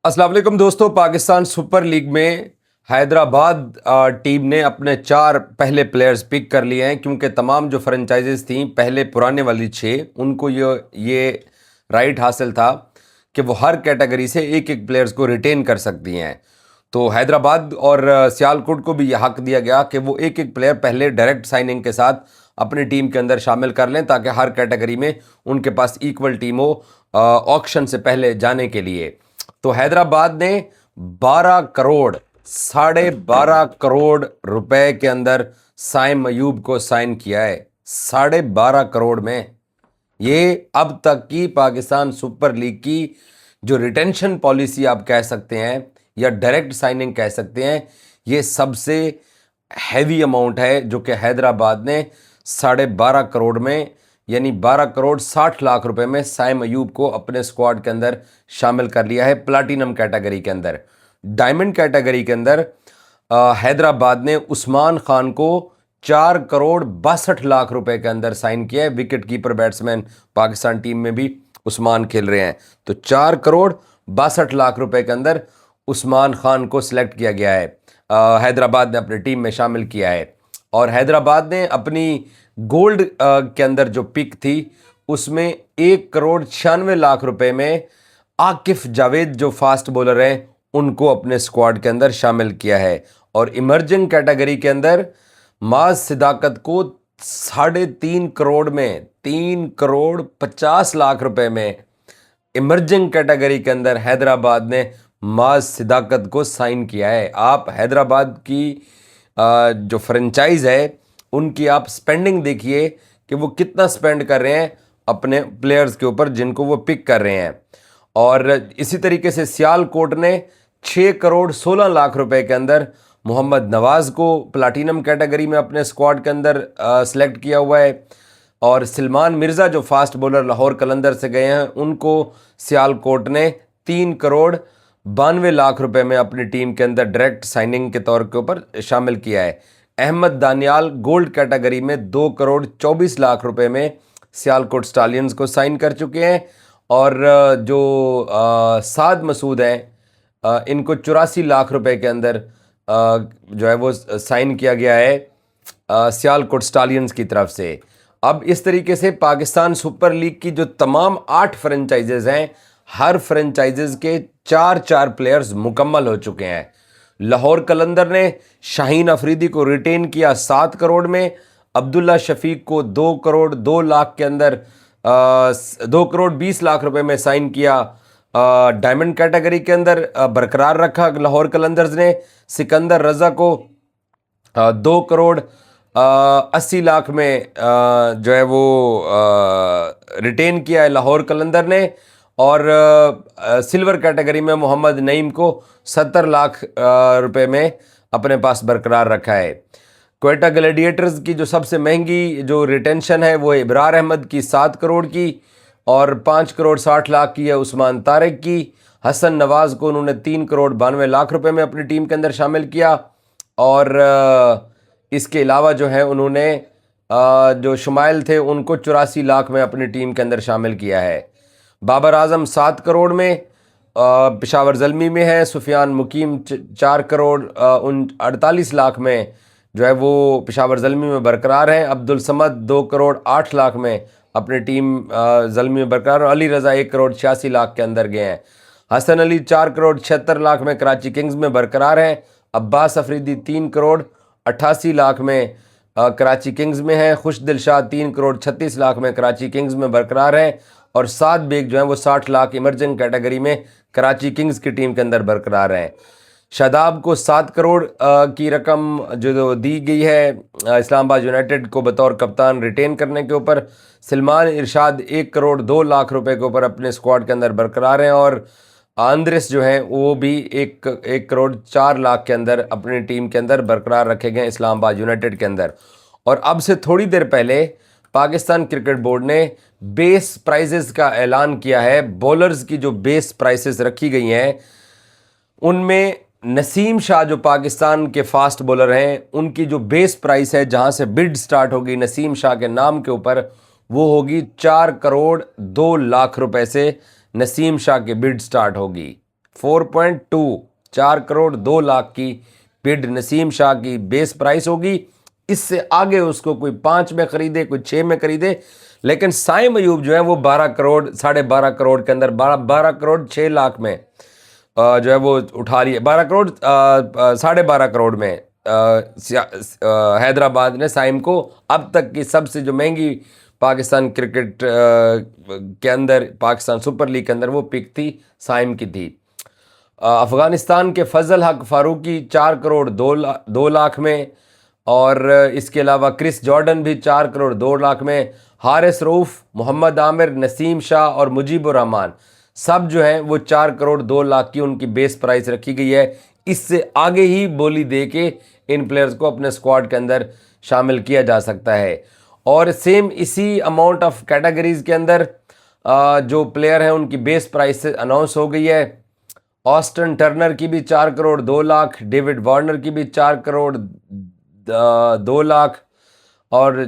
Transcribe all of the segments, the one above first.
अस्सलाम वालेकुम दोस्तों। पाकिस्तान सुपर लीग में हैदराबाद टीम ने अपने 4 पहले प्लेयर्स पिक कर लिए हैं, क्योंकि तमाम जो फ्रेंचाइजेस थी पहले पुराने वाली 6 उनको ये राइट हासिल था कि वो हर कैटेगरी से एक एक प्लेयर्स को रिटेन कर सकती हैं। तो हैदराबाद और सियालकोट को भी यह हक दिया गया कि वो एक एक प्लेयर पहले डायरेक्ट साइनिंग के साथ अपनी टीम के अंदर शामिल कर लें, ताकि हर कैटेगरी में उनके पास इक्वल टीम हो ऑक्शन से पहले जाने के लिए। तो हैदराबाद ने 12 करोड़ 12.5 करोड़ रुपए के अंदर साइम अयूब को साइन किया है। 12.5 करोड़ में ये अब तक की पाकिस्तान सुपर लीग की जो रिटेंशन पॉलिसी आप कह सकते हैं या डायरेक्ट साइनिंग कह सकते हैं, ये सबसे हैवी अमाउंट है जो कि हैदराबाद ने 12.5 करोड़ में यानी 12 करोड़ 60 लाख रुपए में साइम अयूब को अपने स्क्वाड के अंदर शामिल कर लिया है। प्लाटिनम कैटेगरी के अंदर, डायमंड कैटेगरी के अंदर हैदराबाद ने उस्मान खान को 4 करोड़ 62 लाख रुपए के अंदर साइन किया है। Wicket keeper batsman Pakistan team में भी उस्मान खेल रहे हैं। तो 4 करोड़ 62 लाख रुपए के अंदर उस्मान खान को सिलेक्ट किया गया है, हैदराबाद ने अपनी टीम में शामिल किया है। और हैदराबाद ने अपनी गोल्ड के अंदर जो पिक थी उसमें 1 करोड़ 96 लाख रुपए में आकिफ जावेद जो फास्ट बॉलर हैं उनको अपने स्क्वाड के अंदर शामिल किया है। और इमर्जिंग कैटेगरी के अंदर माज सिदाकत को 3.5 करोड़ में 3 करोड़ 50 लाख रुपए में इमर्जिंग कैटेगरी के अंदर हैदराबाद ने माज सिदाकत को साइन किया है। आप हैदराबाद की जो फ्रेंचाइज है उनकी आप स्पेंडिंग देखिए कि वो कितना स्पेंड कर रहे हैं अपने प्लेयर्स के ऊपर जिनको वो पिक कर रहे हैं। और इसी तरीके से सियालकोट ने 6 करोड़ 16 लाख रुपए के अंदर मोहम्मद नवाज को प्लाटिनम कैटेगरी में अपने स्क्वाड के अंदर सेलेक्ट किया हुआ है। और सलमान मिर्ज़ा जो फास्ट बॉलर लाहौर कलंदर से गए हैं उनको सियालकोट ने 3 करोड़ 92 लाख रुपए में अपनी टीम के अंदर डायरेक्ट साइनिंग के तौर के ऊपर शामिल किया है। अहमद दानियाल गोल्ड कैटेगरी में 2 करोड़ 24 लाख रुपए में सियालकोट स्टालियंस को साइन कर चुके हैं। और जो साद मसूद हैं इनको 84 लाख रुपए के अंदर जो है वो साइन किया गया है सियालकोट स्टालियंस की तरफ से। अब इस तरीके से पाकिस्तान सुपर लीग की जो तमाम 8 फ्रेंचाइजेज हैं, हर फ्रेंचाइजेज के 4 प्लेयर्स मुकम्मल हो चुके हैं। लाहौर कलंदर ने शाहीन अफरीदी को रिटेन किया 7 करोड़ में, अब्दुल्ला शफीक को 2 करोड़ 2 लाख के अंदर 2 करोड़ 20 लाख रुपए में साइन किया। डायमंड कैटेगरी के अंदर बरकरार रखा लाहौर कलंदर्स ने। सिकंदर रजा को 2 करोड़ 80 लाख में जो है वो रिटेन किया है लाहौर कलंदर ने। और सिल्वर कैटेगरी में मोहम्मद नईम को 70 लाख रुपए में अपने पास बरकरार रखा है। क्वेटा ग्लैडिएटर्स की जो सबसे महंगी जो रिटेंशन है वो इब्रार अहमद की 7 करोड़ की और 5 करोड़ 60 लाख की है उस्मान तारिक की। हसन नवाज को उन्होंने 3 करोड़ 92 लाख रुपए में अपनी टीम के अंदर शामिल किया। और इसके अलावा जो है उन्होंने जो शुमाइल थे उनको 84 लाख में अपनी टीम के अंदर शामिल किया है। बाबर आजम 7 करोड़ में पेशावर ज़ल्मी में है। सुफियान मुकीम 4 करोड़ 48 लाख में जो है वो पेशावर ज़ल्मी में बरकरार हैं। अब्दुल समद 2 करोड़ 8 लाख में अपनी टीम ज़ल्मी में बरकरार। और अली रज़ा 1 करोड़ 86 लाख के अंदर गए हैं। हसन अली 4 करोड़ 76 लाख में कराची किंग्स में बरकरार हैं। अब्बास अफरीदी 3 करोड़ 88 लाख में कराची किंग्स में है। खुश दिलशाह 3 करोड़ 36 लाख में कराची किंग्स में बरकरार हैं। और 7 बेग जो है वो 60 लाख इमर्जिंग कैटेगरी में कराची किंग्स की टीम के अंदर बरकरार हैं। शादाब को 7 करोड़ की रकम जो दी गई है इस्लामाबाद यूनाइटेड को बतौर कप्तान रिटेन करने के ऊपर। सलमान इरशाद 1 करोड़ 2 लाख रुपए के ऊपर अपने स्क्वाड के अंदर बरकरार हैं। और आंद्रेस जो हैं वो भी 1 करोड़ 4 लाख के अंदर अपनी टीम के अंदर बरकरार रखे गए इस्लामाबाद यूनाइटेड के अंदर। और अब से थोड़ी देर पहले पाकिस्तान क्रिकेट बोर्ड ने बेस प्राइजेस का ऐलान किया है। बॉलर्स की जो बेस प्राइसेस रखी गई हैं उनमें नसीम शाह जो पाकिस्तान के फास्ट बॉलर हैं उनकी जो बेस प्राइस है जहां से बिड स्टार्ट होगी नसीम शाह के नाम के ऊपर वो होगी 4 करोड़ 2 लाख रुपए से नसीम शाह की बिड स्टार्ट होगी। 4.2, 4 करोड़ 2 लाख की बिड नसीम शाह की बेस प्राइस होगी। इससे आगे उसको कोई 5 में खरीदे, कोई 6 में खरीदे, लेकिन साइम अयूब जो है वो 12 करोड़ 12.5 करोड़ के अंदर 12 करोड़ 6 लाख में जो है वो उठा रही है। 12 करोड़ 12.5 करोड़ में हैदराबाद ने साइम को अब तक की सबसे जो महंगी पाकिस्तान क्रिकेट के अंदर, पाकिस्तान सुपर लीग के अंदर वो पिक थी, साइम की थी। अफ़गानिस्तान के फजल हक फारूकी 4 करोड़ 2 लाख में, और इसके अलावा क्रिस जॉर्डन भी 4 करोड़ 2 लाख में। हारिस रऊफ़, मोहम्मद आमिर, नसीम शाह और मुजीबुर रहमान सब जो हैं वो 4 करोड़ 2 लाख की उनकी बेस प्राइस रखी गई है। इससे आगे ही बोली दे के इन प्लेयर्स को अपने स्क्वाड के अंदर शामिल किया जा सकता है। और सेम इसी अमाउंट ऑफ कैटेगरीज के अंदर जो प्लेयर हैं उनकी बेस प्राइस अनाउंस हो गई है। ऑस्टन टर्नर की भी 4 करोड़ 2 लाख, डेविड वार्नर की भी 4 करोड़ 2 लाख, और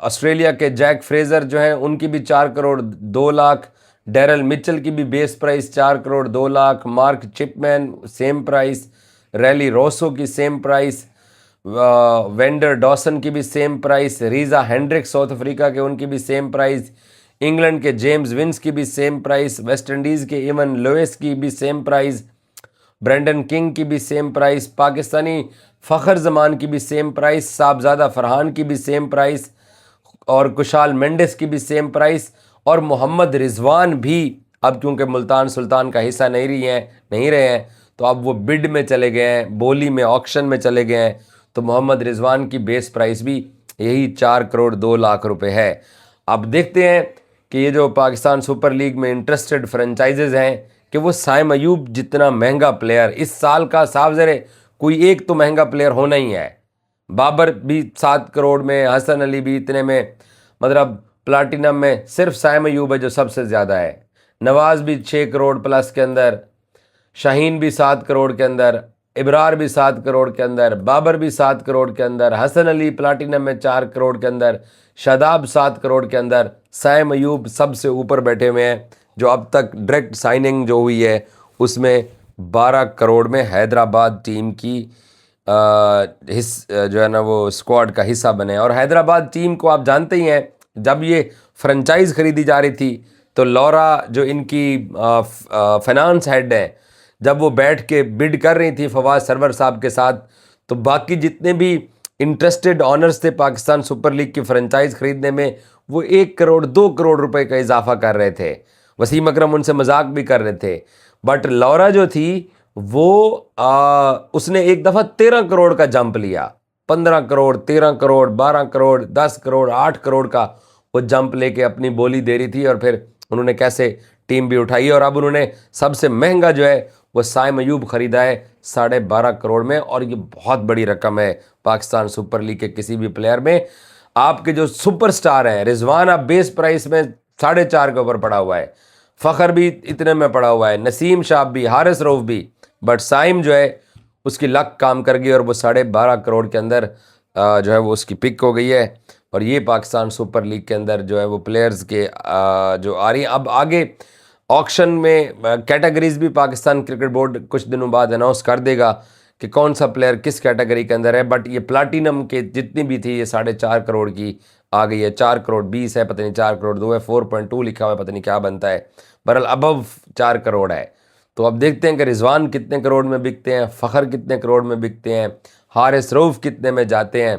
ऑस्ट्रेलिया के जैक फ्रेजर जो हैं उनकी भी 4 करोड़ 2 लाख। डैरल मिचेल की भी base price 4 crore 2 lakh. Mark Chapman same price. Rilee Rossouw की सेम प्राइस। वेंडर डॉसन की भी same price. Reeza Hendricks South Africa के, उनकी भी सेम प्राइस। इंग्लैंड के जेम्स विंस की भी सेम प्राइस। वेस्ट इंडीज़ के इवन लुइस की भी सेम प्राइस। ब्रेंडन किंग की भी सेम प्राइस। पाकिस्तानी फ़खर जमान की भी सेम प्राइस। साहबजादा फरहान की भी सेम प्राइस, और कुशाल मेंडिस की भी सेम प्राइस। और मोहम्मद रिजवान भी अब क्योंकि मुल्तान सुल्तान का हिस्सा नहीं रहे हैं तो अब वो बिड में चले गए हैं, बोली में, ऑक्शन में चले गए हैं। तो मोहम्मद रिजवान की बेस प्राइस भी यही 4 करोड़ 2 लाख रुपए है। अब देखते हैं कि ये जो पाकिस्तान सुपर लीग में इंटरेस्टेड फ्रेंचाइजेज हैं कि वो साइम अयूब जितना महंगा प्लेयर इस साल का, साफ ज़रे कोई एक तो महंगा प्लेयर होना ही है। बाबर भी 7 करोड़ में, हसन अली भी इतने में, मतलब प्लाटिनम में सिर्फ साइम अयूब है जो सबसे ज़्यादा है। नवाज भी 6 करोड़ प्लस के अंदर, शाहीन भी 7 करोड़ के अंदर, इब्रार भी 7 करोड़ के अंदर, बाबर भी 7 करोड़ के अंदर, हसन अली प्लाटिनम में 4 करोड़ के अंदर, शादाब 7 करोड़ के अंदर। साइम अयूब सबसे ऊपर बैठे हुए हैं, जो अब तक डायरेक्ट साइनिंग जो हुई है उसमें 12 करोड़ में हैदराबाद टीम की जो है ना वो स्क्वाड का हिस्सा बने। और हैदराबाद टीम को आप जानते ही हैं, जब ये फ्रेंचाइज खरीदी जा रही थी तो लौरा जो इनकी फाइनेंस हेड है, जब वो बैठ के बिड कर रही थी फवाद सरवर साहब के साथ, तो बाकी जितने भी इंटरेस्टेड ऑनर्स थे पाकिस्तान सुपर लीग की फ्रेंचाइज खरीदने में, वो 1 करोड़ 2 करोड़ रुपए का इजाफा कर रहे थे। वसीम अकरम उनसे मजाक भी कर रहे थे, बट लौरा जो थी वो उसने एक दफ़ा 13 करोड़ का जंप लिया। 15 करोड़, 13 करोड़, 12 करोड़, 10 करोड़, 8 करोड़ का वो जंप लेके अपनी बोली दे रही थी, और फिर उन्होंने कैसे टीम भी उठाई। और अब उन्होंने सबसे महंगा जो है वो साइम अयूब ख़रीदा है 12.5 करोड़ में, और ये बहुत बड़ी रकम है पाकिस्तान सुपर लीग के किसी भी प्लेयर में। आपके जो सुपरस्टार हैं, रिजवान अब बेस प्राइस में 4.5 के ऊपर पड़ा हुआ है, फ़खर भी इतने में पड़ा हुआ है, नसीम शाह भी, हारिस रऊफ़ भी, बट साइम जो है उसकी लक काम कर गई और वो 12.5 करोड़ के अंदर जो है वो उसकी पिक हो गई है। और ये पाकिस्तान सुपर लीग के अंदर जो है वो प्लेयर्स के जो आ रही हैं। अब आगे ऑक्शन में कैटेगरीज भी पाकिस्तान क्रिकेट बोर्ड कुछ दिनों बाद अनाउंस कर देगा कि कौन सा प्लेयर किस कैटेगरी के अंदर है। बट ये प्लाटिनम के जितनी भी थी ये 4.5 करोड़ की आ गई है। 4 करोड़ 20 है, पता नहीं 4 करोड़ 2 है, 4.2 लिखा हुआ है, पता नहीं क्या बनता है, बहरहाल अबव 4 करोड़ है। तो अब देखते हैं कि रिजवान कितने करोड़ में बिकते हैं, फ़खर कितने करोड़ में बिकते हैं, हारिस रऊफ़ कितने में जाते हैं,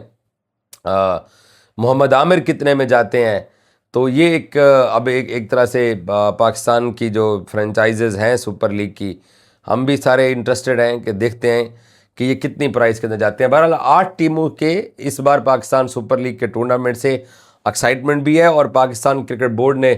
मोहम्मद आमिर कितने में जाते हैं। तो ये अब एक तरह से पाकिस्तान की जो फ्रेंचाइजेज़ हैं सुपर लीग की, हम भी सारे इंटरेस्टेड हैं कि देखते हैं कि ये कितनी प्राइस के अंदर जाते हैं। बहरहाल 8 टीमों के इस बार पाकिस्तान सुपर लीग के टूर्नामेंट से एक्साइटमेंट भी है, और पाकिस्तान क्रिकेट बोर्ड ने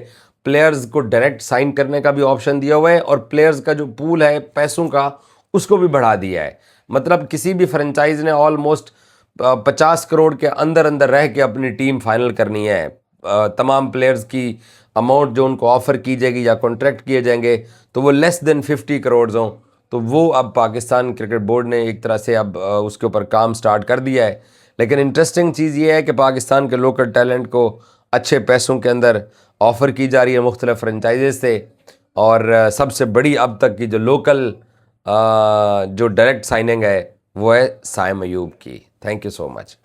प्लेयर्स को डायरेक्ट साइन करने का भी ऑप्शन दिया हुआ है, और प्लेयर्स का जो पूल है पैसों का उसको भी बढ़ा दिया है। मतलब किसी भी फ्रेंचाइज ने ऑलमोस्ट 50 करोड़ के अंदर अंदर रह के अपनी टीम फाइनल करनी है। तमाम प्लेयर्स की अमाउंट जो उनको ऑफ़र की जाएगी या कॉन्ट्रैक्ट किए जाएंगे तो वो लेस देन 50 करोड़ हों। तो वो अब पाकिस्तान क्रिकेट बोर्ड ने एक तरह से अब उसके ऊपर काम स्टार्ट कर दिया है। लेकिन इंटरेस्टिंग चीज़ ये है कि पाकिस्तान के लोकल टैलेंट को अच्छे पैसों के अंदर ऑफ़र की जा रही है मुख्तलिफ फ्रेंचाइजेज से, और सबसे बड़ी अब तक की जो लोकल जो डायरेक्ट साइनिंग है वो है साइम अयूब की। Thank you so much.